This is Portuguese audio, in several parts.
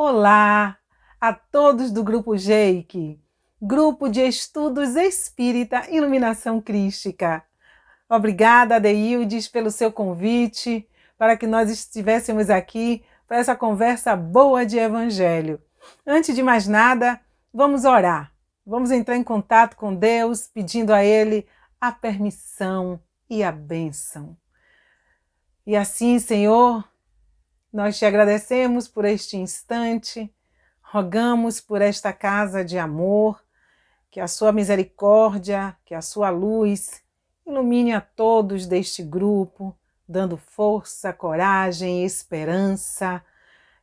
Olá a todos do Grupo Jake, Grupo de Estudos Espírita Iluminação Crística. Obrigada, Adeildes, pelo seu convite, para que nós estivéssemos aqui para essa conversa boa de Evangelho. Antes de mais nada, vamos orar. Vamos entrar em contato com Deus, pedindo a Ele a permissão e a bênção. E assim, Senhor, nós te agradecemos por este instante, rogamos por esta casa de amor, que a sua misericórdia, que a sua luz ilumine a todos deste grupo, dando força, coragem, esperança,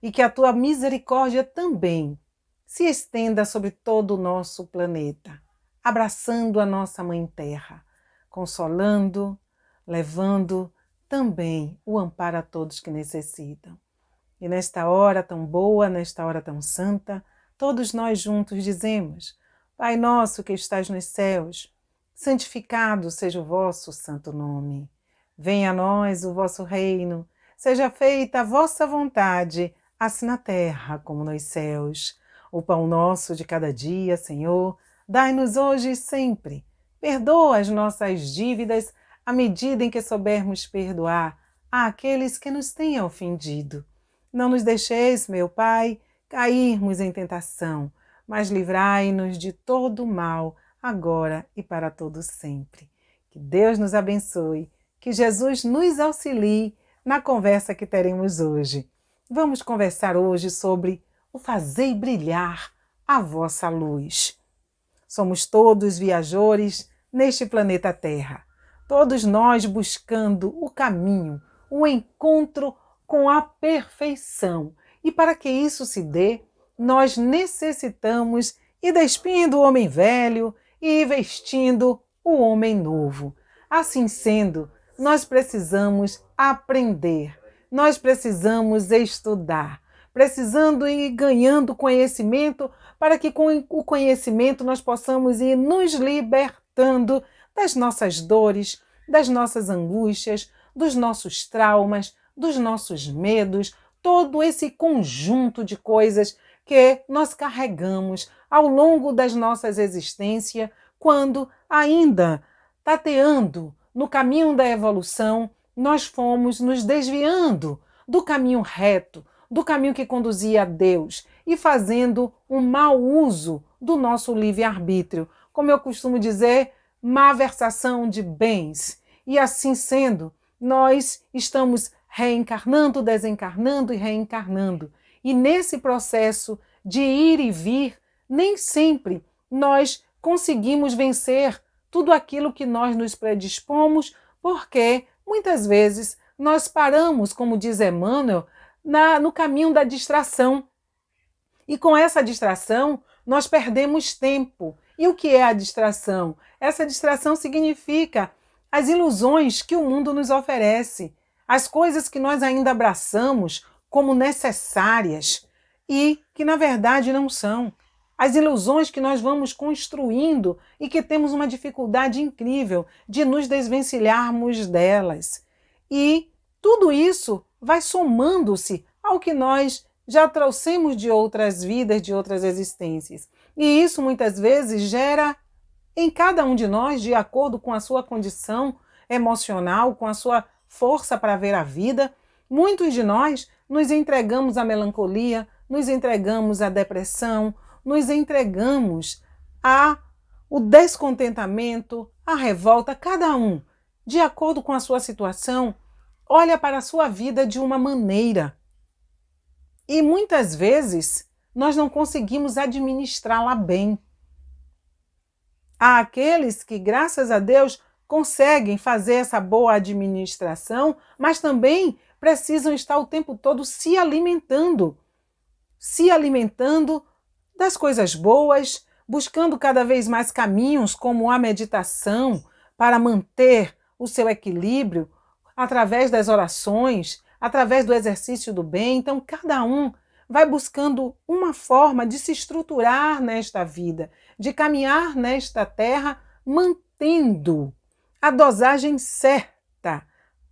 e que a tua misericórdia também se estenda sobre todo o nosso planeta, abraçando a nossa Mãe Terra, consolando, levando também o amparo a todos que necessitam. E nesta hora tão boa, nesta hora tão santa, todos nós juntos dizemos: Pai nosso que estás nos céus, santificado seja o vosso santo nome. Venha a nós o vosso reino, seja feita a vossa vontade, assim na terra como nos céus. O pão nosso de cada dia, Senhor, dai-nos hoje e sempre. Perdoa as nossas dívidas à medida em que soubermos perdoar àqueles que nos têm ofendido. Não nos deixeis, meu Pai, cairmos em tentação, mas livrai-nos de todo o mal, agora e para todo sempre. Que Deus nos abençoe, que Jesus nos auxilie na conversa que teremos hoje. Vamos conversar hoje sobre o fazei brilhar a vossa luz. Somos todos viajores neste planeta Terra, todos nós buscando o caminho, o encontro com a perfeição. E para que isso se dê, nós necessitamos ir despindo o homem velho e ir vestindo o homem novo. Assim sendo, nós precisamos aprender, nós precisamos estudar, precisando ir ganhando conhecimento para que com o conhecimento nós possamos ir nos libertando das nossas dores, das nossas angústias, dos nossos traumas, dos nossos medos, todo esse conjunto de coisas que nós carregamos ao longo das nossas existências, quando ainda tateando no caminho da evolução, nós fomos nos desviando do caminho reto, do caminho que conduzia a Deus e fazendo um mau uso do nosso livre-arbítrio. Como eu costumo dizer, malversação de bens. E assim sendo, nós estamos reencarnando, desencarnando e reencarnando. E nesse processo de ir e vir, nem sempre nós conseguimos vencer tudo aquilo que nós nos predispomos, porque muitas vezes nós paramos, como diz Emmanuel, no caminho da distração. E com essa distração, nós perdemos tempo. E o que é a distração? Essa distração significa as ilusões que o mundo nos oferece, as coisas que nós ainda abraçamos como necessárias e que na verdade não são. As ilusões que nós vamos construindo e que temos uma dificuldade incrível de nos desvencilharmos delas. E tudo isso vai somando-se ao que nós já trouxemos de outras vidas, de outras existências. E isso muitas vezes gera em cada um de nós, de acordo com a sua condição emocional, com a sua força para ver a vida, muitos de nós nos entregamos à melancolia, nos entregamos à depressão, nos entregamos ao descontentamento, à revolta, cada um, de acordo com a sua situação, olha para a sua vida de uma maneira. E muitas vezes nós não conseguimos administrá-la bem. Há aqueles que, graças a Deus, conseguem fazer essa boa administração, mas também precisam estar o tempo todo se alimentando das coisas boas, buscando cada vez mais caminhos como a meditação para manter o seu equilíbrio através das orações, através do exercício do bem. Então, cada um vai buscando uma forma de se estruturar nesta vida, de caminhar nesta terra, mantendo a dosagem certa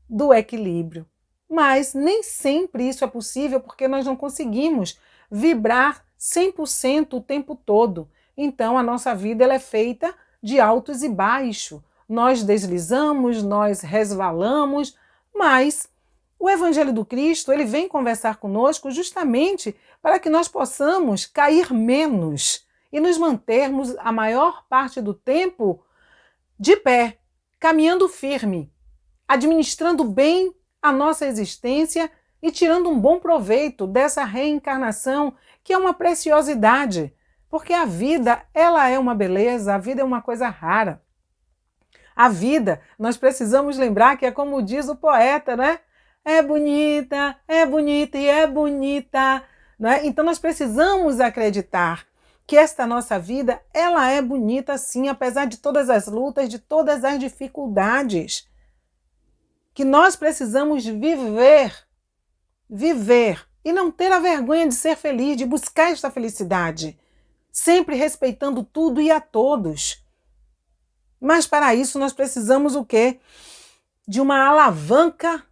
do equilíbrio. Mas nem sempre isso é possível porque nós não conseguimos vibrar 100% o tempo todo. Então a nossa vida ela é feita de altos e baixos. Nós deslizamos, nós resvalamos, mas o Evangelho do Cristo ele vem conversar conosco justamente para que nós possamos cair menos e nos mantermos a maior parte do tempo de pé, caminhando firme, administrando bem a nossa existência e tirando um bom proveito dessa reencarnação, que é uma preciosidade, porque a vida, ela é uma beleza, a vida é uma coisa rara. A vida, nós precisamos lembrar que é como diz o poeta, né? É bonita e é bonita, né? Então nós precisamos acreditar que esta nossa vida, ela é bonita sim, apesar de todas as lutas, de todas as dificuldades. Que nós precisamos viver e não ter a vergonha de ser feliz, de buscar esta felicidade, sempre respeitando tudo e a todos. Mas para isso nós precisamos o quê? De uma alavanca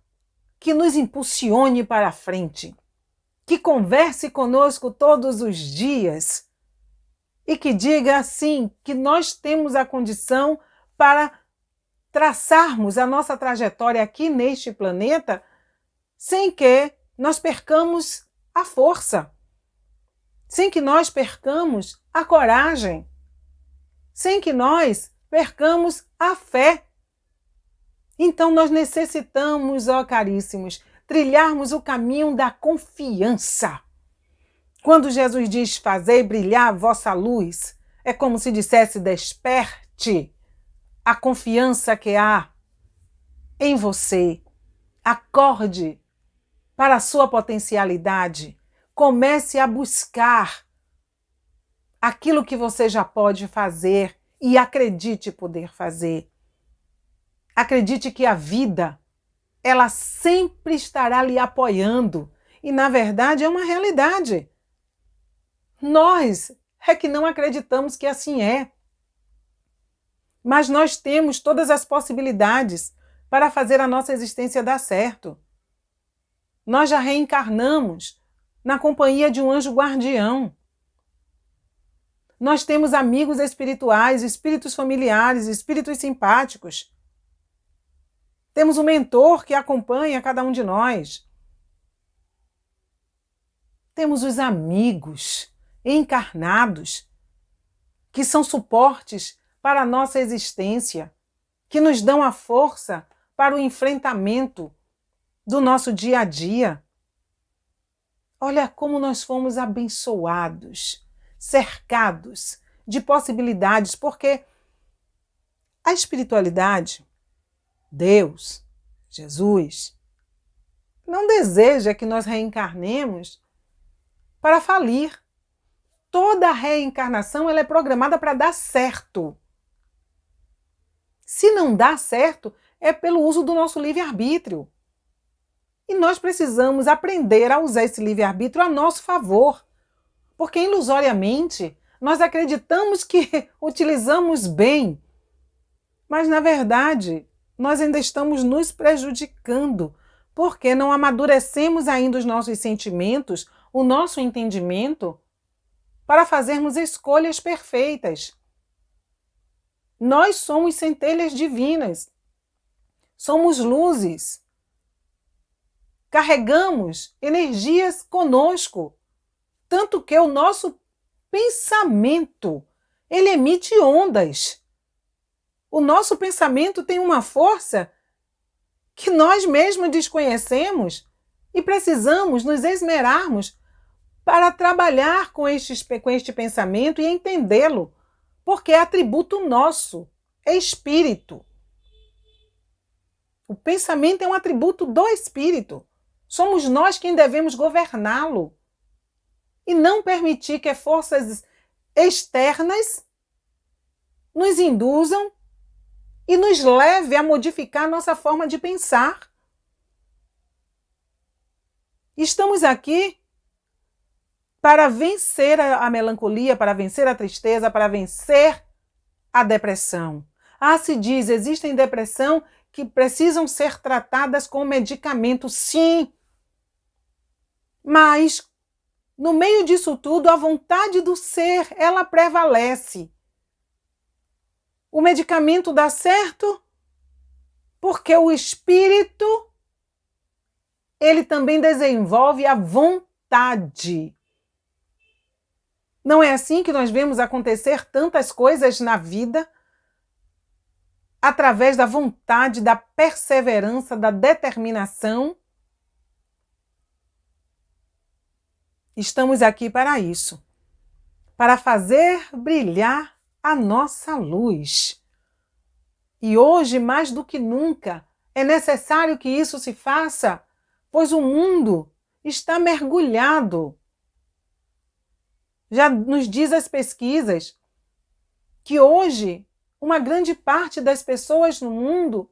que nos impulsione para a frente, que converse conosco todos os dias e que diga assim que nós temos a condição para traçarmos a nossa trajetória aqui neste planeta sem que nós percamos a força, sem que nós percamos a coragem, sem que nós percamos a fé. Então nós necessitamos, ó caríssimos, trilharmos o caminho da confiança. Quando Jesus diz, fazei brilhar a vossa luz, é como se dissesse, desperte a confiança que há em você. Acorde para a sua potencialidade. Comece a buscar aquilo que você já pode fazer e acredite poder fazer. Acredite que a vida, ela sempre estará lhe apoiando. E, na verdade, é uma realidade. Nós é que não acreditamos que assim é. Mas nós temos todas as possibilidades para fazer a nossa existência dar certo. Nós já reencarnamos na companhia de um anjo guardião. Nós temos amigos espirituais, espíritos familiares, espíritos simpáticos. Temos um mentor que acompanha cada um de nós. Temos os amigos encarnados, que são suportes para a nossa existência, que nos dão a força para o enfrentamento do nosso dia a dia. Olha como nós fomos abençoados, cercados de possibilidades, porque a espiritualidade, Deus, Jesus, não deseja que nós reencarnemos para falir. Toda reencarnação ela é programada para dar certo. Se não dá certo, é pelo uso do nosso livre-arbítrio. E nós precisamos aprender a usar esse livre-arbítrio a nosso favor. Porque ilusoriamente nós acreditamos que utilizamos bem, mas na verdade nós ainda estamos nos prejudicando, porque não amadurecemos ainda os nossos sentimentos, o nosso entendimento, para fazermos escolhas perfeitas. Nós somos centelhas divinas, somos luzes, carregamos energias conosco, tanto que o nosso pensamento, ele emite ondas. O nosso pensamento tem uma força que nós mesmos desconhecemos e precisamos nos esmerarmos para trabalhar com este pensamento e entendê-lo, porque é atributo nosso, é espírito. O pensamento é um atributo do espírito. Somos nós quem devemos governá-lo e não permitir que forças externas nos induzam e nos leve a modificar nossa forma de pensar. Estamos aqui para vencer a melancolia, para vencer a tristeza, para vencer a depressão. Se diz, existe depressão que precisam ser tratadas com medicamento, sim. Mas, no meio disso tudo, a vontade do ser, ela prevalece. O medicamento dá certo porque o espírito, ele também desenvolve a vontade. Não é assim que nós vemos acontecer tantas coisas na vida? Através da vontade, da perseverança, da determinação. Estamos aqui para isso, para fazer brilhar a nossa luz. E hoje, mais do que nunca, é necessário que isso se faça, pois o mundo está mergulhado. Já nos diz as pesquisas que hoje uma grande parte das pessoas no mundo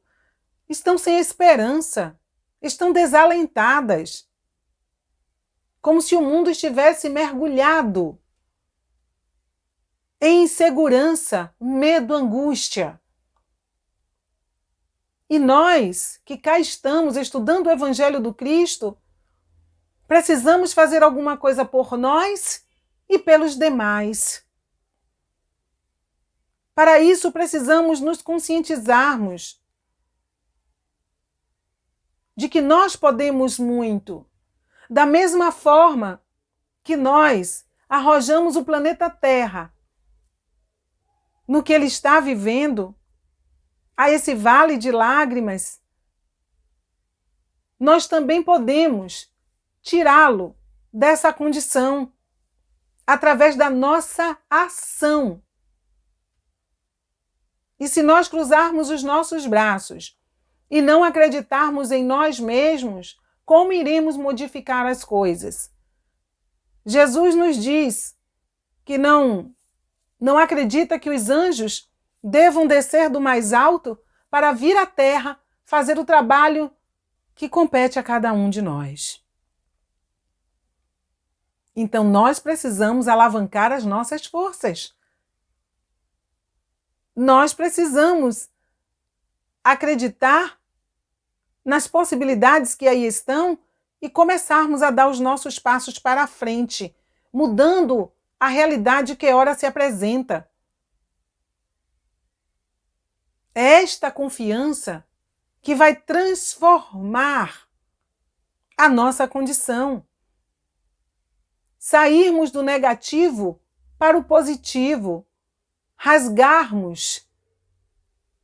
estão sem esperança, estão desalentadas, como se o mundo estivesse mergulhado em insegurança, medo, angústia. E nós, que cá estamos estudando o Evangelho do Cristo, precisamos fazer alguma coisa por nós e pelos demais. Para isso, precisamos nos conscientizarmos de que nós podemos muito. Da mesma forma que nós arrojamos o planeta Terra no que ele está vivendo, a esse vale de lágrimas, nós também podemos tirá-lo dessa condição através da nossa ação. E se nós cruzarmos os nossos braços e não acreditarmos em nós mesmos, como iremos modificar as coisas? Jesus nos diz que não acredita que os anjos devam descer do mais alto para vir à terra fazer o trabalho que compete a cada um de nós. Então nós precisamos alavancar as nossas forças. Nós precisamos acreditar nas possibilidades que aí estão e começarmos a dar os nossos passos para a frente, mudando a realidade que ora se apresenta. É esta confiança que vai transformar a nossa condição. Sairmos do negativo para o positivo, rasgarmos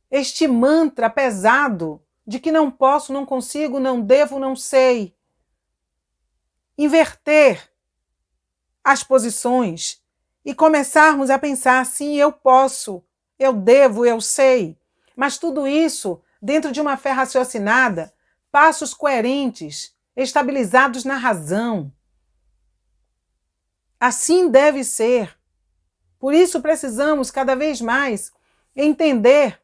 este mantra pesado de que não posso, não consigo, não devo, não sei. Inverter as posições e começarmos a pensar assim: eu posso, eu devo, eu sei. Mas tudo isso dentro de uma fé raciocinada, passos coerentes, estabilizados na razão. Assim deve ser. Por isso precisamos cada vez mais entender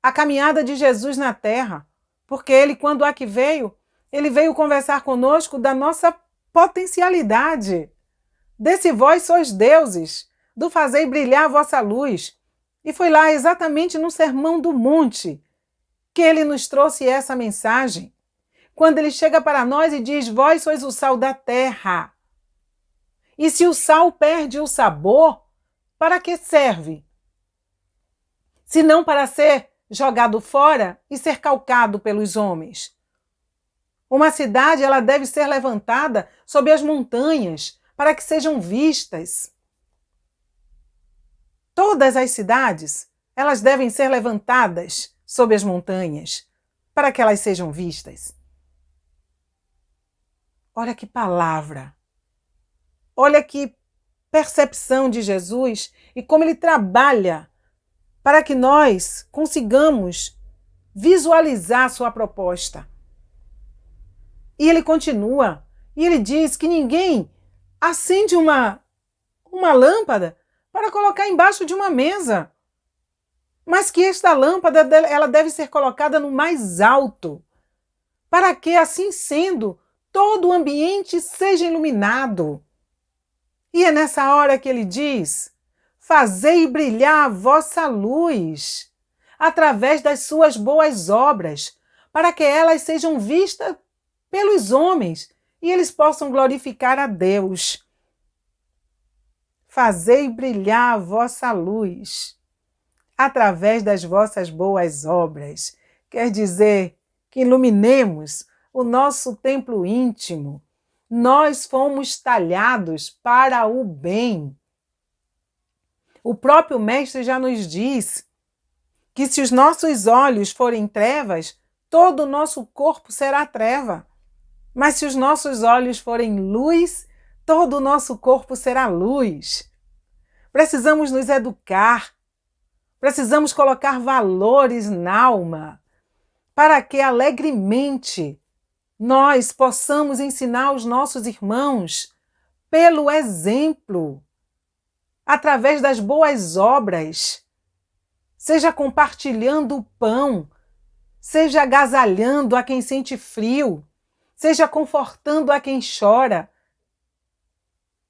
a caminhada de Jesus na Terra, porque ele, quando aqui veio, ele veio conversar conosco da nossa potencialidade, desse vós sois deuses, do fazei brilhar a vossa luz. E foi lá exatamente no Sermão do Monte que ele nos trouxe essa mensagem, quando ele chega para nós e diz: vós sois o sal da terra. E se o sal perde o sabor, para que serve? Se não para ser jogado fora e ser calcado pelos homens. Uma cidade, ela deve ser levantada sob as montanhas para que sejam vistas. Todas as cidades, elas devem ser levantadas sob as montanhas para que elas sejam vistas. Olha que palavra! Olha que percepção de Jesus e como ele trabalha para que nós consigamos visualizar sua proposta. E ele continua, e ele diz que ninguém acende uma lâmpada para colocar embaixo de uma mesa, mas que esta lâmpada ela deve ser colocada no mais alto, para que, assim sendo, todo o ambiente seja iluminado. E é nessa hora que ele diz: fazei brilhar a vossa luz. através das suas boas obras, para que elas sejam vistas pelos homens e eles possam glorificar a Deus. Fazei brilhar a vossa luz através das vossas boas obras. Quer dizer que iluminemos o nosso templo íntimo. Nós fomos talhados para o bem. O próprio Mestre já nos diz que se os nossos olhos forem trevas, todo o nosso corpo será treva. Mas se os nossos olhos forem luz, todo o nosso corpo será luz. Precisamos nos educar, precisamos colocar valores na alma, para que alegremente nós possamos ensinar os nossos irmãos pelo exemplo, através das boas obras, seja compartilhando o pão, seja agasalhando a quem sente frio, seja confortando a quem chora,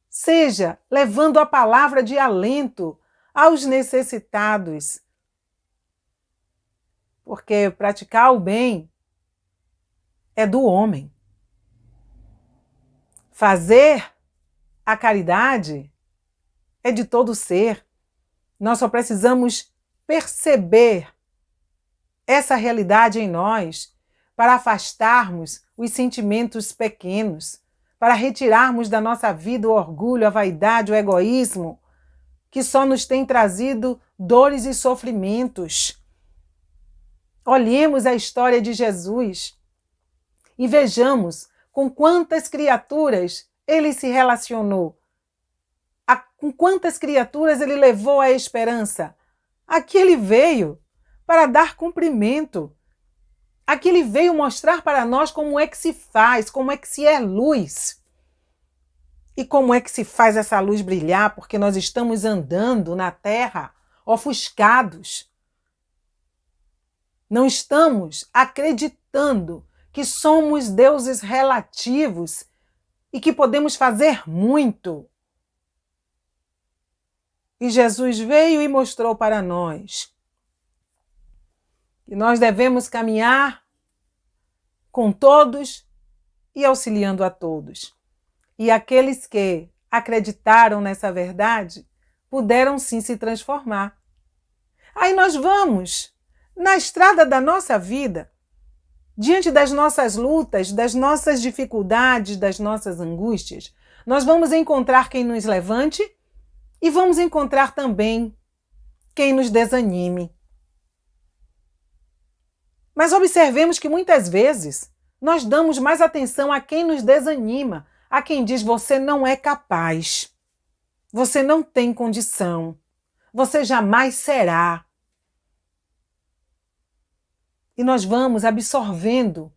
seja levando a palavra de alento aos necessitados. Porque praticar o bem é do homem. Fazer a caridade é de todo ser. Nós só precisamos perceber essa realidade em nós para afastarmos os sentimentos pequenos, para retirarmos da nossa vida o orgulho, a vaidade, o egoísmo, que só nos tem trazido dores e sofrimentos. Olhemos a história de Jesus e vejamos com quantas criaturas ele se relacionou, com quantas criaturas ele levou à esperança. Aqui ele veio para dar cumprimento. Aqui ele veio mostrar para nós como é que se faz, como é que se é luz. E como é que se faz essa luz brilhar, porque nós estamos andando na terra ofuscados. Não estamos acreditando que somos deuses relativos e que podemos fazer muito. E Jesus veio e mostrou para nós que nós devemos caminhar com todos e auxiliando a todos. E aqueles que acreditaram nessa verdade puderam sim se transformar. Aí nós vamos na estrada da nossa vida, diante das nossas lutas, das nossas dificuldades, das nossas angústias, nós vamos encontrar quem nos levante e vamos encontrar também quem nos desanime. Mas observemos que muitas vezes nós damos mais atenção a quem nos desanima, a quem diz você não é capaz, você não tem condição, você jamais será. E nós vamos absorvendo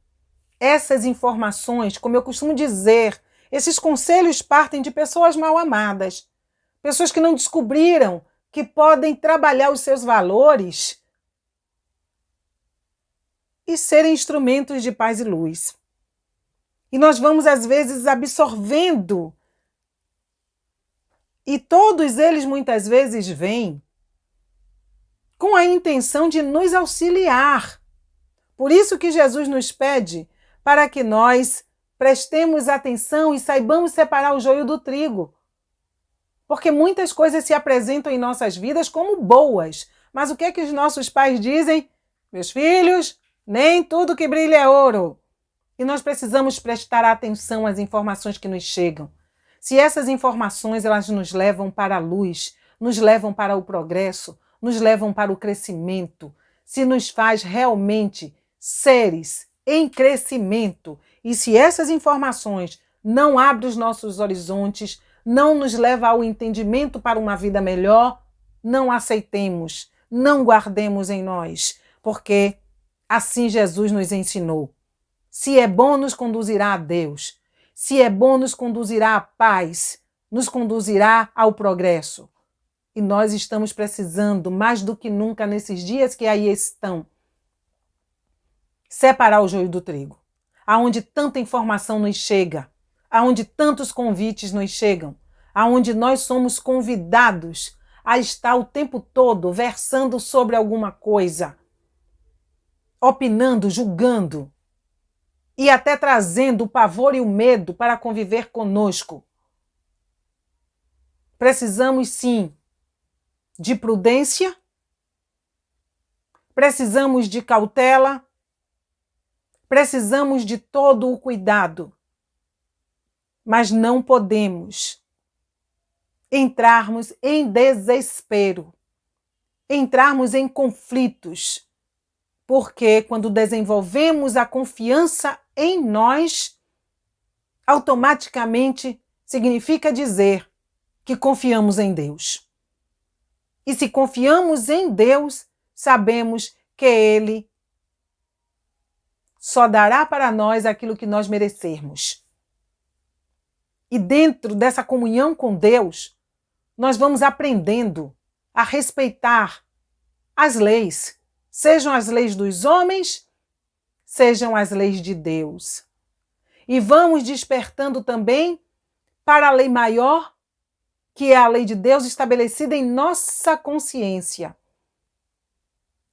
essas informações, como eu costumo dizer, esses conselhos partem de pessoas mal amadas, pessoas que não descobriram que podem trabalhar os seus valores e serem instrumentos de paz e luz. E nós vamos, às vezes, absorvendo. E todos eles, muitas vezes, vêm com a intenção de nos auxiliar. Por isso que Jesus nos pede para que nós prestemos atenção e saibamos separar o joio do trigo. Porque muitas coisas se apresentam em nossas vidas como boas. Mas o que é que os nossos pais dizem? Meus filhos, nem tudo que brilha é ouro. E nós precisamos prestar atenção às informações que nos chegam. Se essas informações elas nos levam para a luz, nos levam para o progresso, nos levam para o crescimento, se nos faz realmente seres em crescimento, e se essas informações não abrem os nossos horizontes, não nos levam ao entendimento para uma vida melhor, não aceitemos, não guardemos em nós, porque assim Jesus nos ensinou. Se é bom, nos conduzirá a Deus. Se é bom, nos conduzirá à paz, nos conduzirá ao progresso. E nós estamos precisando, mais do que nunca, nesses dias que aí estão, separar o joio do trigo. Aonde tanta informação nos chega, aonde tantos convites nos chegam, aonde nós somos convidados a estar o tempo todo versando sobre alguma coisa. opinando, julgando e até trazendo o pavor e o medo para conviver conosco. Precisamos sim de prudência, precisamos de cautela, precisamos de todo o cuidado, mas não podemos entrarmos em desespero, entrarmos em conflitos, porque quando desenvolvemos a confiança em nós, automaticamente significa dizer que confiamos em Deus. E se confiamos em Deus, sabemos que Ele só dará para nós aquilo que nós merecermos. E dentro dessa comunhão com Deus, nós vamos aprendendo a respeitar as leis, sejam as leis dos homens, sejam as leis de Deus. E vamos despertando também para a lei maior, que é a lei de Deus estabelecida em nossa consciência.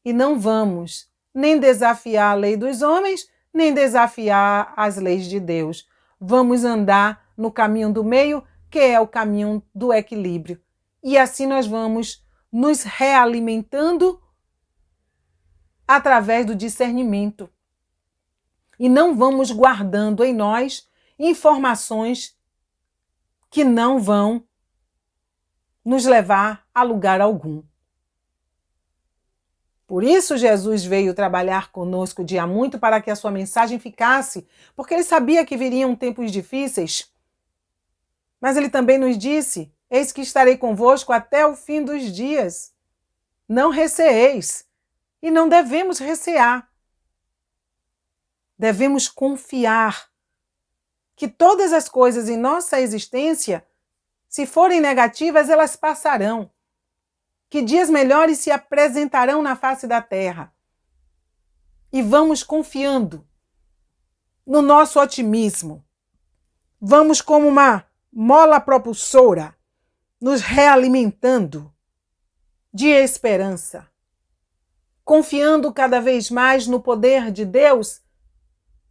E não vamos nem desafiar a lei dos homens, nem desafiar as leis de Deus. Vamos andar no caminho do meio, que é o caminho do equilíbrio. E assim nós vamos nos realimentando através do discernimento. E não vamos guardando em nós informações que não vão nos levar a lugar algum. Por isso Jesus veio trabalhar conosco dia muito para que a sua mensagem ficasse, porque ele sabia que viriam tempos difíceis. Mas ele também nos disse: eis que estarei convosco até o fim dos dias. Não receeis. E não devemos recear. Devemos confiar que todas as coisas em nossa existência, se forem negativas, elas passarão. Que dias melhores se apresentarão na face da terra. E vamos confiando no nosso otimismo. Vamos como uma mola propulsora, nos realimentando de esperança, confiando cada vez mais no poder de Deus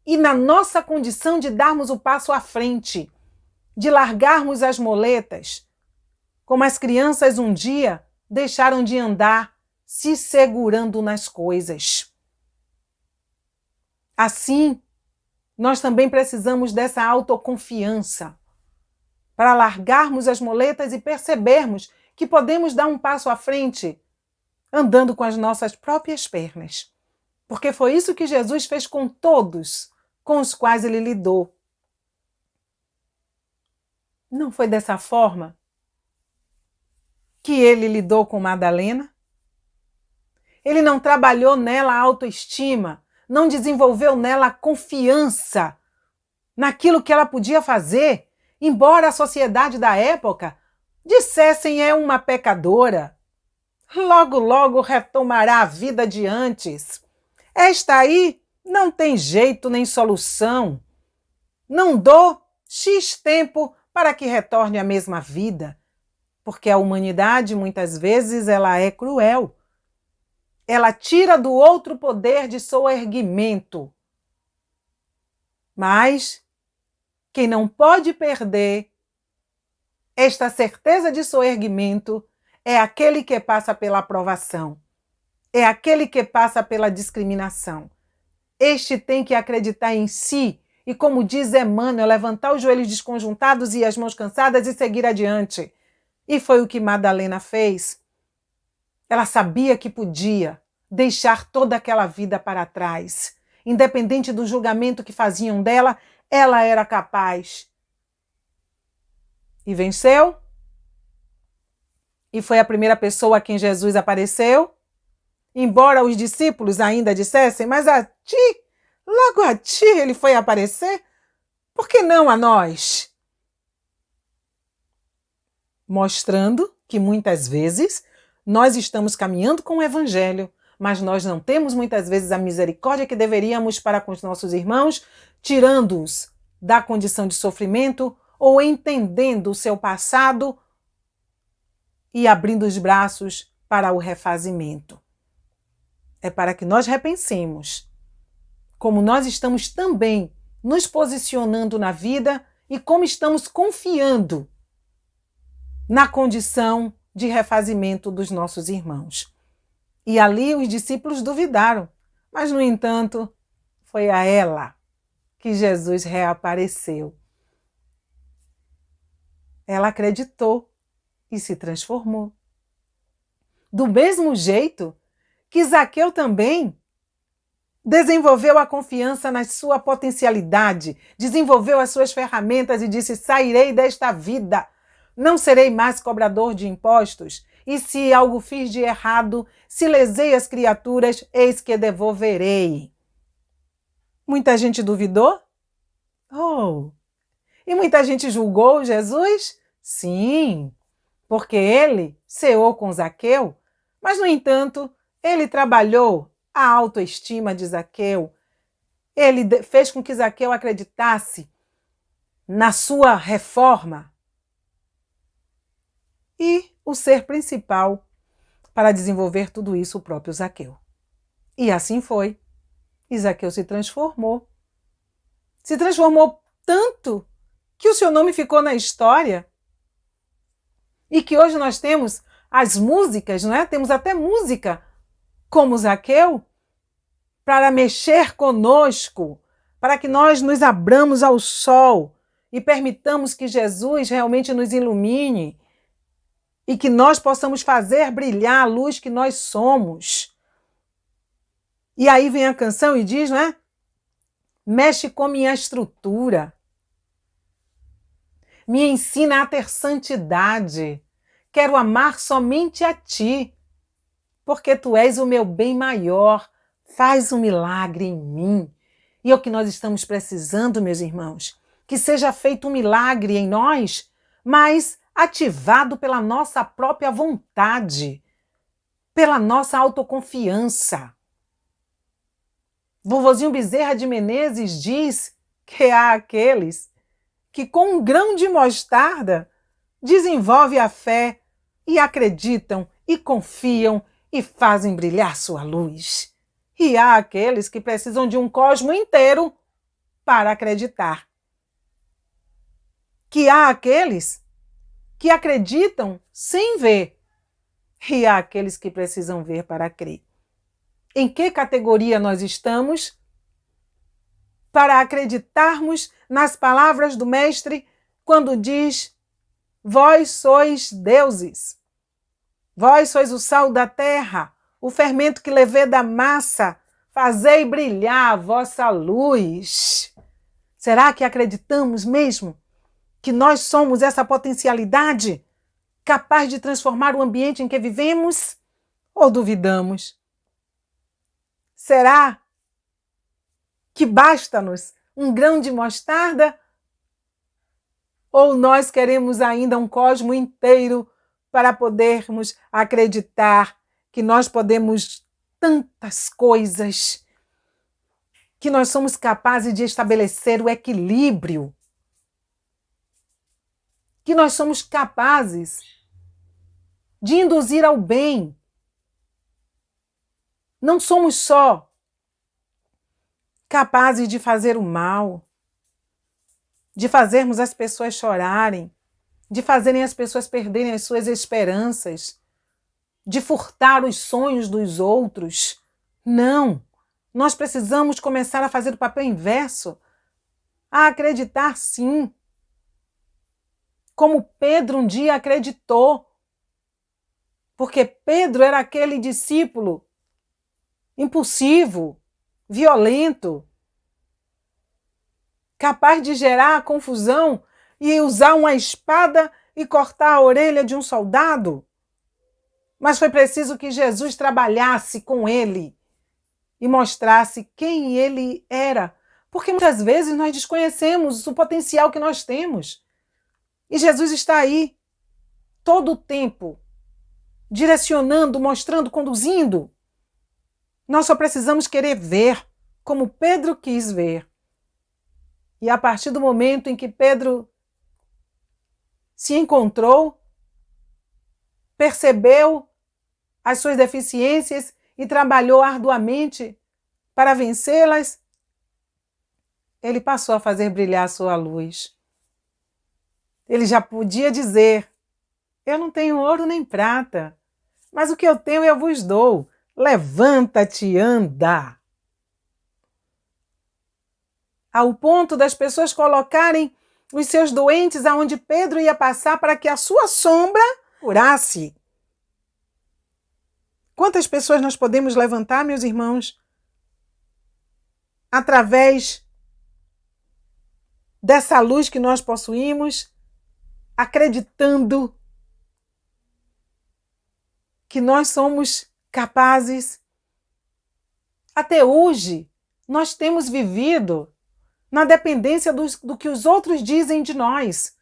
e na nossa condição de darmos o passo à frente, de largarmos as moletas, como as crianças um dia deixaram de andar se segurando nas coisas. Assim, nós também precisamos dessa autoconfiança para largarmos as moletas e percebermos que podemos dar um passo à frente andando com as nossas próprias pernas. Porque foi isso que Jesus fez com todos com os quais ele lidou. Não foi dessa forma que ele lidou com Madalena? Ele não trabalhou nela a autoestima, não desenvolveu nela a confiança naquilo que ela podia fazer, embora a sociedade da época dissessem é uma pecadora. Logo, logo retomará a vida de antes. Esta aí não tem jeito nem solução. Não dou X tempo para que retorne à mesma vida. Porque a humanidade, muitas vezes, ela é cruel. Ela tira do outro poder de soerguimento. Mas quem não pode perder esta certeza de soerguimento é aquele que passa pela aprovação. É aquele que passa pela discriminação. Este tem que acreditar em si e, como diz Emmanuel, levantar os joelhos desconjuntados e as mãos cansadas e seguir adiante. E foi o que Madalena fez. Ela sabia que podia deixar toda aquela vida para trás. Independente do julgamento que faziam dela, ela era capaz. E venceu. E foi a primeira pessoa a quem Jesus apareceu. Embora os discípulos ainda dissessem, mas a ti, logo a ti ele foi aparecer, por que não a nós? Mostrando que muitas vezes nós estamos caminhando com o Evangelho, mas nós não temos muitas vezes a misericórdia que deveríamos para com os nossos irmãos, tirando-os da condição de sofrimento ou entendendo o seu passado e abrindo os braços para o refazimento. É para que nós repensemos como nós estamos também nos posicionando na vida e como estamos confiando na condição de refazimento dos nossos irmãos. E ali os discípulos duvidaram, mas, no entanto, foi a ela que Jesus reapareceu. Ela acreditou e se transformou. Do mesmo jeito que Zaqueu também desenvolveu a confiança na sua potencialidade, desenvolveu as suas ferramentas e disse: sairei desta vida, não serei mais cobrador de impostos, e se algo fiz de errado, se lesei as criaturas, eis que devolverei. Muita gente duvidou? Oh! E muita gente julgou Jesus? Sim, porque ele ceou com Zaqueu, mas, no entanto, ele trabalhou a autoestima de Zaqueu. Ele fez com que Zaqueu acreditasse na sua reforma. E o ser principal para desenvolver tudo isso, o próprio Zaqueu. E assim foi. E Zaqueu se transformou. Se transformou tanto que o seu nome ficou na história. E que hoje nós temos as músicas, não é? Temos até música como Zaqueu, para mexer conosco, para que nós nos abramos ao sol e permitamos que Jesus realmente nos ilumine e que nós possamos fazer brilhar a luz que nós somos. E aí vem a canção e diz, não é? Mexe com minha estrutura, me ensina a ter santidade, quero amar somente a ti, porque tu és o meu bem maior, faz um milagre em mim. E é o que nós estamos precisando, meus irmãos, que seja feito um milagre em nós, mas ativado pela nossa própria vontade, pela nossa autoconfiança. Vovozinho Bezerra de Menezes diz que há aqueles que com um grão de mostarda desenvolvem a fé e acreditam e confiam e fazem brilhar sua luz. E há aqueles que precisam de um cosmo inteiro para acreditar. Que há aqueles que acreditam sem ver. E há aqueles que precisam ver para crer. Em que categoria nós estamos para acreditarmos nas palavras do Mestre quando diz: vós sois deuses, vós sois o sal da terra, o fermento que leveda a massa, fazei brilhar a vossa luz. Será que acreditamos mesmo que nós somos essa potencialidade capaz de transformar o ambiente em que vivemos? Ou duvidamos? Será que basta-nos um grão de mostarda? Ou nós queremos ainda um cosmo inteiro para podermos acreditar que nós podemos tantas coisas, que nós somos capazes de estabelecer o equilíbrio, que nós somos capazes de induzir ao bem. Não somos só capazes de fazer o mal, de fazermos as pessoas chorarem, de fazerem as pessoas perderem as suas esperanças, de furtar os sonhos dos outros. Não! Nós precisamos começar a fazer o papel inverso, a acreditar sim. Como Pedro um dia acreditou. Porque Pedro era aquele discípulo impulsivo, violento, capaz de gerar confusão e usar uma espada e cortar a orelha de um soldado. Mas foi preciso que Jesus trabalhasse com ele e mostrasse quem ele era. Porque muitas vezes nós desconhecemos o potencial que nós temos. E Jesus está aí, todo o tempo, direcionando, mostrando, conduzindo. Nós só precisamos querer ver, como Pedro quis ver. E a partir do momento em que Pedro se encontrou, percebeu as suas deficiências e trabalhou arduamente para vencê-las, ele passou a fazer brilhar a sua luz. Ele já podia dizer: eu não tenho ouro nem prata, mas o que eu tenho eu vos dou. Levanta-te e anda. Ao ponto das pessoas colocarem os seus doentes aonde Pedro ia passar para que a sua sombra curasse. Quantas pessoas nós podemos levantar, meus irmãos, através dessa luz que nós possuímos, acreditando que nós somos capazes. Até hoje, nós temos vivido na dependência do que os outros dizem de nós,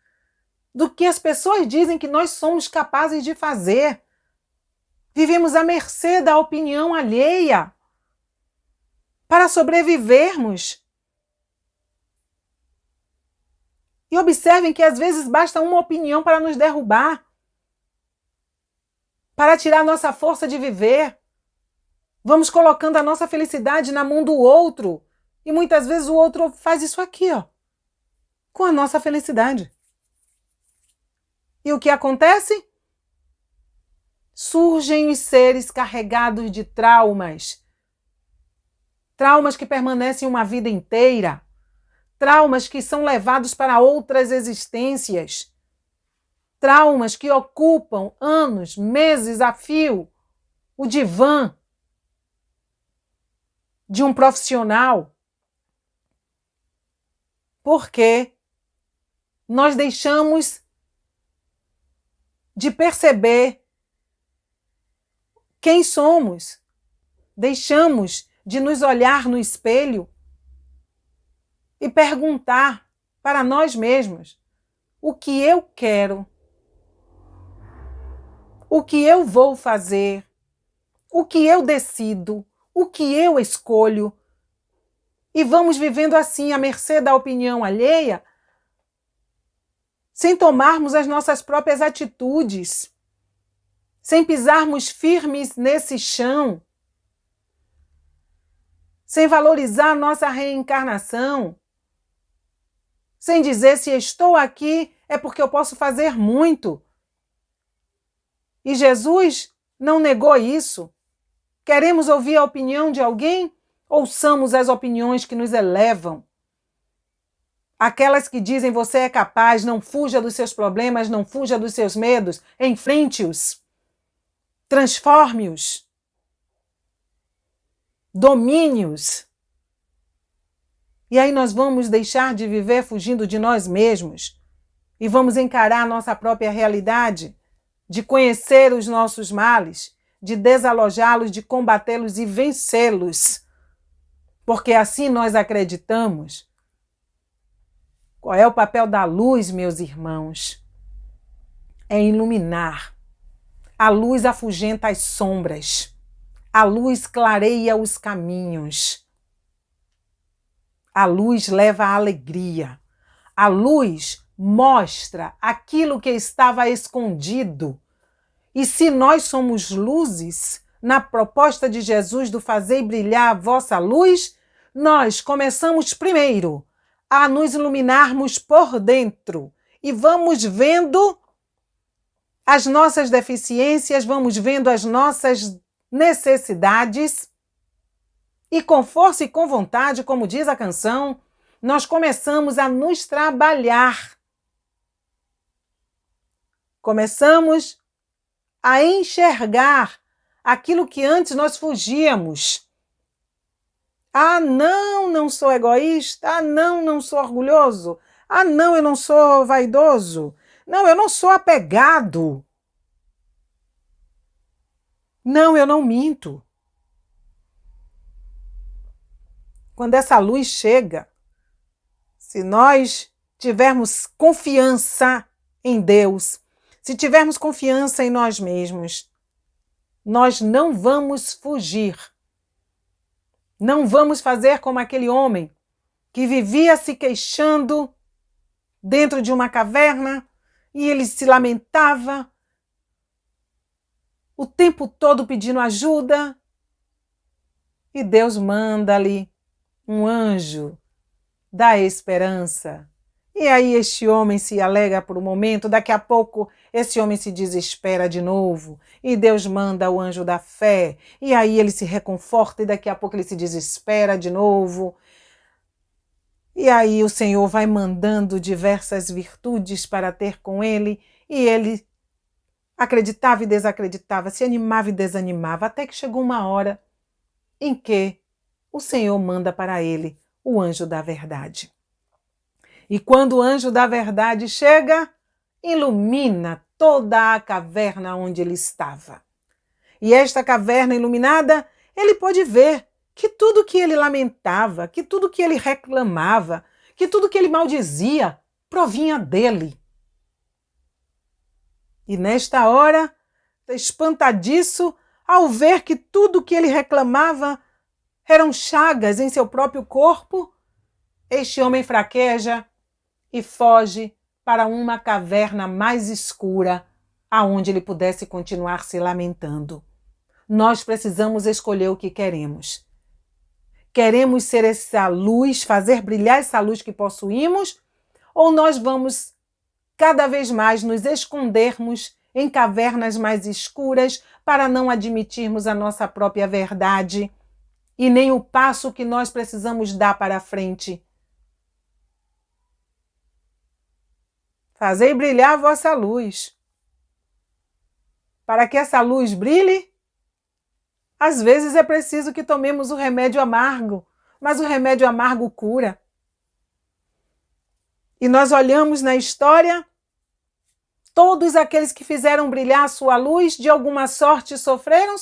do que as pessoas dizem que nós somos capazes de fazer. Vivemos à mercê da opinião alheia para sobrevivermos. E observem que às vezes basta uma opinião para nos derrubar, para tirar nossa força de viver. Vamos colocando a nossa felicidade na mão do outro. E muitas vezes o outro faz isso aqui, ó, com a nossa felicidade. E o que acontece? Surgem os seres carregados de traumas. Traumas que permanecem uma vida inteira. Traumas que são levados para outras existências. Traumas que ocupam anos, meses a fio o divã de um profissional. Porque nós deixamos de perceber quem somos, deixamos de nos olhar no espelho e perguntar para nós mesmos o que eu quero, o que eu vou fazer, o que eu decido, o que eu escolho. E vamos vivendo assim, à mercê da opinião alheia, sem tomarmos as nossas próprias atitudes, sem pisarmos firmes nesse chão, sem valorizar a nossa reencarnação, sem dizer se estou aqui é porque eu posso fazer muito. E Jesus não negou isso. Queremos ouvir a opinião de alguém? Ouçamos as opiniões que nos elevam. Aquelas que dizem você é capaz, não fuja dos seus problemas, não fuja dos seus medos, enfrente-os, transforme-os, domine-os. E aí nós vamos deixar de viver fugindo de nós mesmos e vamos encarar a nossa própria realidade, de conhecer os nossos males, de desalojá-los, de combatê-los e vencê-los. Porque assim nós acreditamos. Qual é o papel da luz, meus irmãos? É iluminar. A luz afugenta as sombras. A luz clareia os caminhos. A luz leva a alegria. A luz mostra aquilo que estava escondido. E se nós somos luzes, na proposta de Jesus do fazer brilhar a vossa luz, nós começamos primeiro a nos iluminarmos por dentro e vamos vendo as nossas deficiências, vamos vendo as nossas necessidades e com força e com vontade, como diz a canção, nós começamos a nos trabalhar. Começamos a enxergar aquilo que antes nós fugíamos. Ah, não, não sou egoísta. Ah, não, não sou orgulhoso. Ah, não, eu não sou vaidoso. Não, eu não sou apegado. Não, eu não minto. Quando essa luz chega, se nós tivermos confiança em Deus, se tivermos confiança em nós mesmos, nós não vamos fugir. Não vamos fazer como aquele homem que vivia se queixando dentro de uma caverna e ele se lamentava o tempo todo pedindo ajuda e Deus manda ali um anjo da esperança. E aí este homem se alegra por um momento, daqui a pouco esse homem se desespera de novo, e Deus manda o anjo da fé, e aí ele se reconforta, e daqui a pouco ele se desespera de novo. E aí o Senhor vai mandando diversas virtudes para ter com ele, e ele acreditava e desacreditava, se animava e desanimava, até que chegou uma hora em que o Senhor manda para ele o anjo da verdade. E quando o anjo da verdade chega, ilumina toda a caverna onde ele estava. E esta caverna iluminada, ele pôde ver que tudo que ele lamentava, que tudo que ele reclamava, que tudo que ele maldizia, provinha dele. E nesta hora, espantadiço, ao ver que tudo que ele reclamava eram chagas em seu próprio corpo, este homem fraqueja e foge para uma caverna mais escura, aonde ele pudesse continuar se lamentando. Nós precisamos escolher o que queremos. Queremos ser essa luz, fazer brilhar essa luz que possuímos, ou nós vamos cada vez mais nos escondermos em cavernas mais escuras para não admitirmos a nossa própria verdade e nem o passo que nós precisamos dar para a frente. Fazei brilhar a vossa luz. Para que essa luz brilhe, às vezes é preciso que tomemos o remédio amargo, mas o remédio amargo cura. E nós olhamos na história, todos aqueles que fizeram brilhar a sua luz, de alguma sorte sofreram,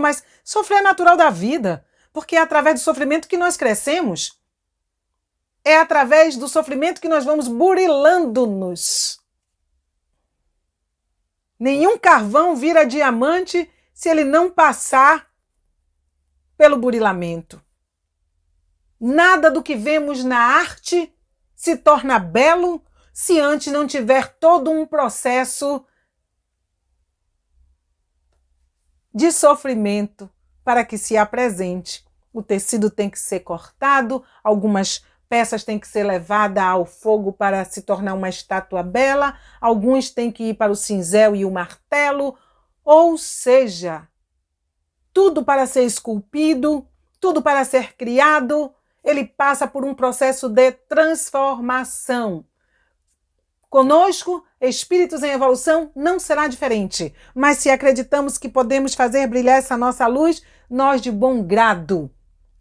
mas sofrer é natural da vida, porque é através do sofrimento que nós crescemos. É através do sofrimento que nós vamos burilando-nos. Nenhum carvão vira diamante se ele não passar pelo burilamento. Nada do que vemos na arte se torna belo se antes não tiver todo um processo de sofrimento para que se apresente. O tecido tem que ser cortado, algumas peças têm que ser levadas ao fogo para se tornar uma estátua bela, alguns têm que ir para o cinzel e o martelo, ou seja, tudo para ser esculpido, tudo para ser criado, ele passa por um processo de transformação. Conosco, espíritos em evolução, não será diferente, mas se acreditamos que podemos fazer brilhar essa nossa luz, nós de bom grado,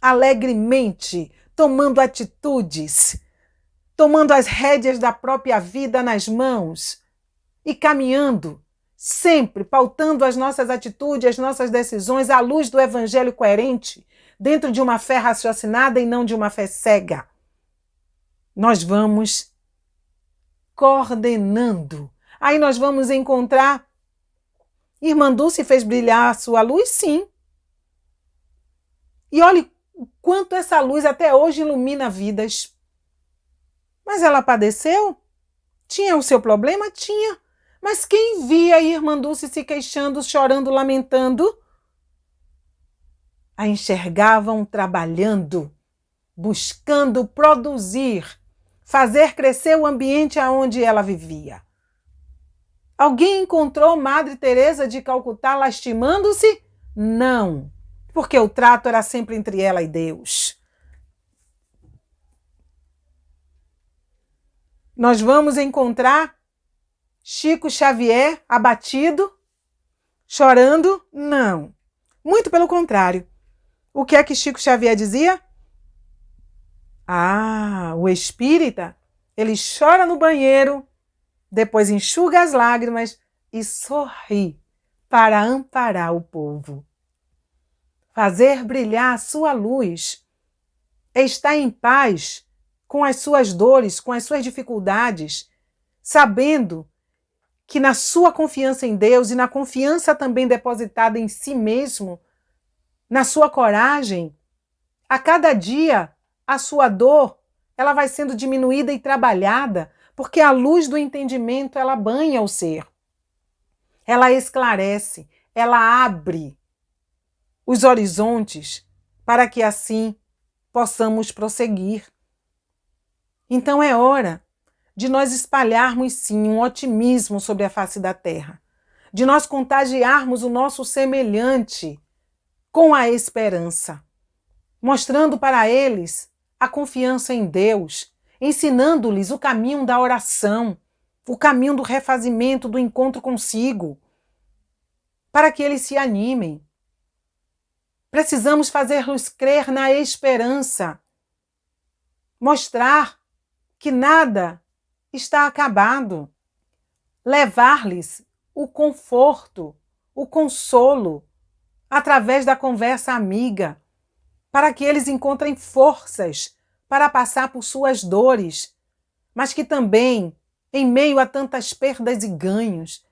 alegremente, tomando atitudes, tomando as rédeas da própria vida nas mãos e caminhando, sempre pautando as nossas atitudes, as nossas decisões à luz do evangelho coerente, dentro de uma fé raciocinada e não de uma fé cega. Nós vamos coordenando. Aí nós vamos encontrar Irmã Dulce fez brilhar a sua luz, sim. E olhe o quanto essa luz até hoje ilumina vidas. Mas ela padeceu? Tinha o seu problema? Tinha. Mas quem via a Irmã Dulce se queixando, chorando, lamentando? A enxergavam trabalhando, buscando produzir, fazer crescer o ambiente onde ela vivia. Alguém encontrou Madre Teresa de Calcutá lastimando-se? Não, porque o trato era sempre entre ela e Deus. Nós vamos encontrar Chico Xavier abatido, chorando? Não, muito pelo contrário. O que é que Chico Xavier dizia? O espírita, ele chora no banheiro, depois enxuga as lágrimas e sorri para amparar o povo. Fazer brilhar a sua luz é estar em paz com as suas dores, com as suas dificuldades, sabendo que na sua confiança em Deus e na confiança também depositada em si mesmo, na sua coragem, a cada dia a sua dor ela vai sendo diminuída e trabalhada, porque a luz do entendimento ela banha o ser, ela esclarece, ela abre os horizontes para que assim possamos prosseguir. Então é hora de nós espalharmos sim um otimismo sobre a face da terra, de nós contagiarmos o nosso semelhante com a esperança, mostrando para eles a confiança em Deus, ensinando-lhes o caminho da oração, o caminho do refazimento, do encontro consigo, para que eles se animem. Precisamos fazer-los crer na esperança, mostrar que nada está acabado, levar-lhes o conforto, o consolo, através da conversa amiga, para que eles encontrem forças para passar por suas dores, mas que também, em meio a tantas perdas e ganhos,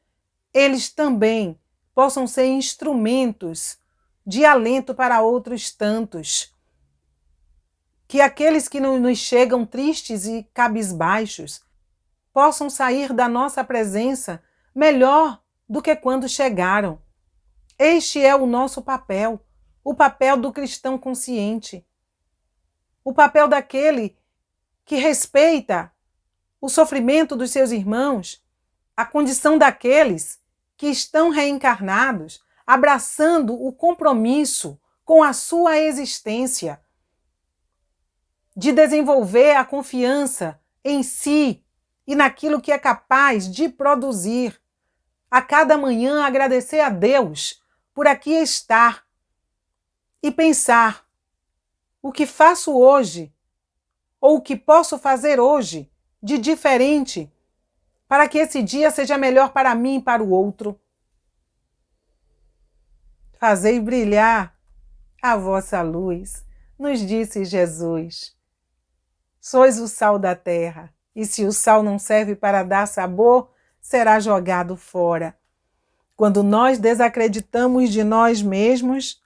eles também possam ser instrumentos de alento para outros tantos. Que aqueles que nos chegam tristes e cabisbaixos possam sair da nossa presença melhor do que quando chegaram. Este é o nosso papel, o papel do cristão consciente, o papel daquele que respeita o sofrimento dos seus irmãos, a condição daqueles que estão reencarnados, abraçando o compromisso com a sua existência, de desenvolver a confiança em si e naquilo que é capaz de produzir. A cada manhã agradecer a Deus por aqui estar e pensar o que faço hoje ou o que posso fazer hoje de diferente para que esse dia seja melhor para mim e para o outro. Fazei brilhar a vossa luz, nos disse Jesus. Sois o sal da terra, e se o sal não serve para dar sabor, será jogado fora. Quando nós desacreditamos de nós mesmos,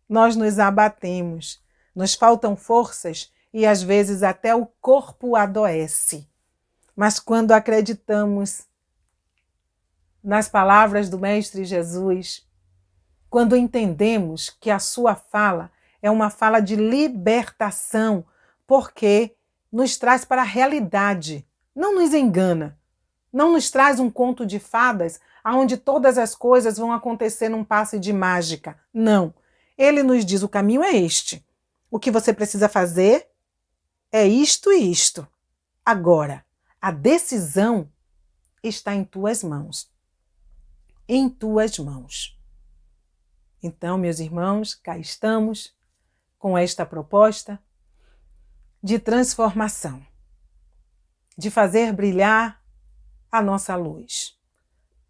nós nos abatemos, nos faltam forças e às vezes até o corpo adoece. Mas quando acreditamos nas palavras do Mestre Jesus, quando entendemos que a sua fala é uma fala de libertação, porque nos traz para a realidade, não nos engana, não nos traz um conto de fadas onde todas as coisas vão acontecer num passe de mágica. Não. Ele nos diz: o caminho é este. O que você precisa fazer é isto e isto. Agora, a decisão está em tuas mãos. Em tuas mãos. Então, meus irmãos, cá estamos com esta proposta de transformação, de fazer brilhar a nossa luz.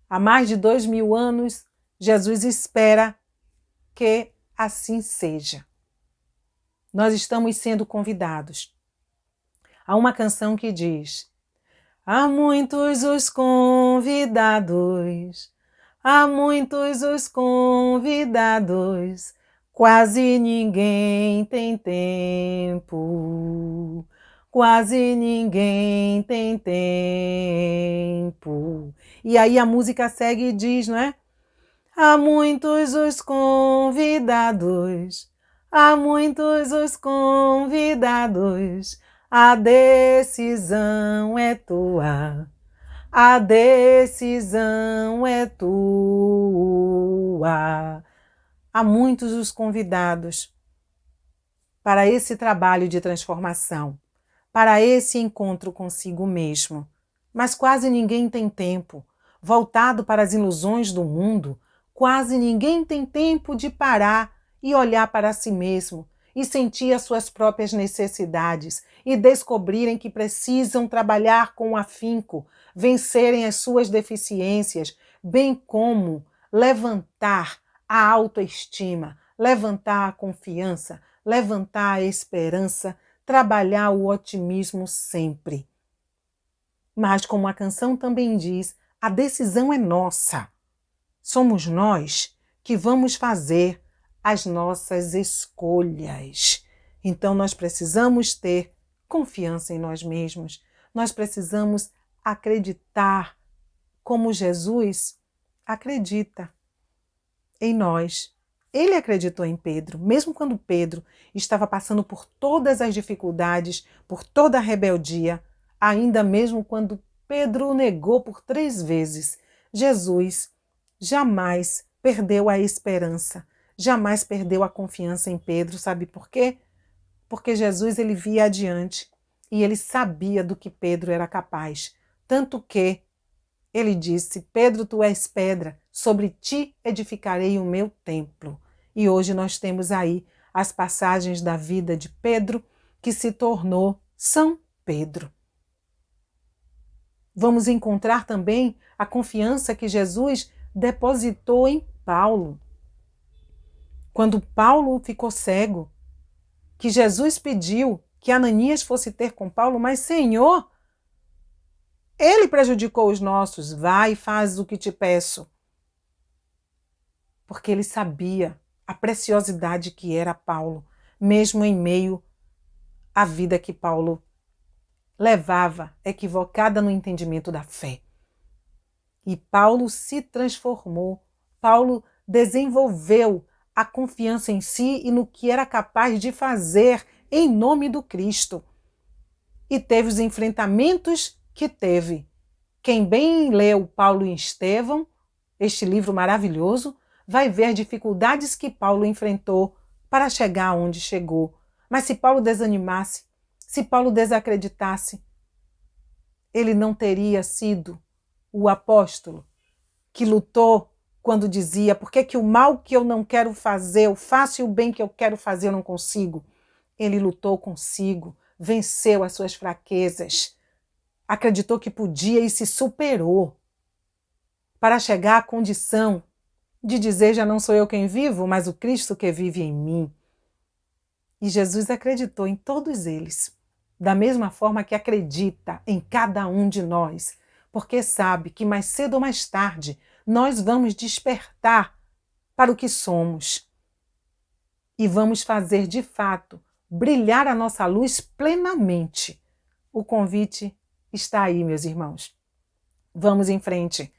Há mais de 2000 anos, Jesus espera que assim seja. Nós estamos sendo convidados. Há uma canção que diz: há muitos os convidados, há muitos os convidados, quase ninguém tem tempo, quase ninguém tem tempo. E aí a música segue e diz, não é? Há muitos os convidados, há muitos os convidados, a decisão é tua, a decisão é tua. Há muitos os convidados para esse trabalho de transformação, para esse encontro consigo mesmo. Mas quase ninguém tem tempo. Voltado para as ilusões do mundo, quase ninguém tem tempo de parar e olhar para si mesmo e sentir as suas próprias necessidades e descobrirem que precisam trabalhar com afinco, vencerem as suas deficiências, bem como levantar a autoestima, levantar a confiança, levantar a esperança, trabalhar o otimismo sempre. Mas, como a canção também diz, a decisão é nossa. Somos nós que vamos fazer as nossas escolhas. Então, nós precisamos ter confiança em nós mesmos. Nós precisamos acreditar como Jesus acredita em nós. Ele acreditou em Pedro, mesmo quando Pedro estava passando por todas as dificuldades, por toda a rebeldia. ainda mesmo quando Pedro o negou por 3 vezes. Jesus jamais perdeu a esperança, jamais perdeu a confiança em Pedro. Sabe por quê? Porque Jesus ele via adiante e ele sabia do que Pedro era capaz. Tanto que ele disse: Pedro, tu és pedra, sobre ti edificarei o meu templo. E hoje nós temos aí as passagens da vida de Pedro, que se tornou São Pedro. Vamos encontrar também a confiança que Jesus depositou em Paulo. Quando Paulo ficou cego, que Jesus pediu que Ananias fosse ter com Paulo, mas Senhor, ele prejudicou os nossos, vai e faz o que te peço. Porque ele sabia a preciosidade que era Paulo, mesmo em meio à vida que Paulo levava, equivocada no entendimento da fé. E Paulo se transformou, Paulo desenvolveu a confiança em si e no que era capaz de fazer em nome do Cristo. E teve os enfrentamentos que teve. Quem bem leu Paulo e Estevão, este livro maravilhoso, vai ver dificuldades que Paulo enfrentou para chegar onde chegou. Mas se Paulo desanimasse, se Paulo desacreditasse, ele não teria sido o apóstolo que lutou quando dizia: por que o mal que eu não quero fazer, eu faço e o bem que eu quero fazer eu não consigo? Ele lutou consigo, venceu as suas fraquezas, acreditou que podia e se superou para chegar à condição de dizer: já não sou eu quem vivo, mas o Cristo que vive em mim. E Jesus acreditou em todos eles, da mesma forma que acredita em cada um de nós, porque sabe que mais cedo ou mais tarde nós vamos despertar para o que somos e vamos fazer de fato brilhar a nossa luz plenamente. O convite está aí, meus irmãos. Vamos em frente.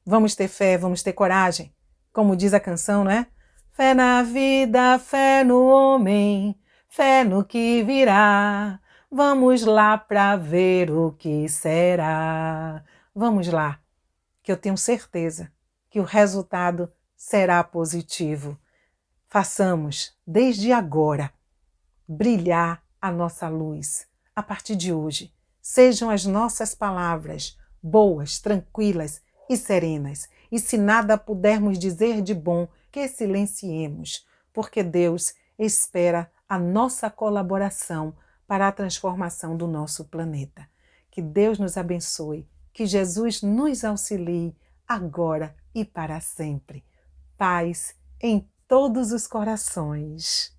Vamos ter fé, vamos ter coragem. Como diz a canção, não é? Fé na vida, fé no homem, fé no que virá. Vamos lá para ver o que será. Vamos lá, que eu tenho certeza que o resultado será positivo. Façamos, desde agora, brilhar a nossa luz. A partir de hoje, sejam as nossas palavras boas, tranquilas e serenas. E se nada pudermos dizer de bom, que silenciemos, porque Deus espera a nossa colaboração para a transformação do nosso planeta. Que Deus nos abençoe, que Jesus nos auxilie agora e para sempre. Paz em todos os corações.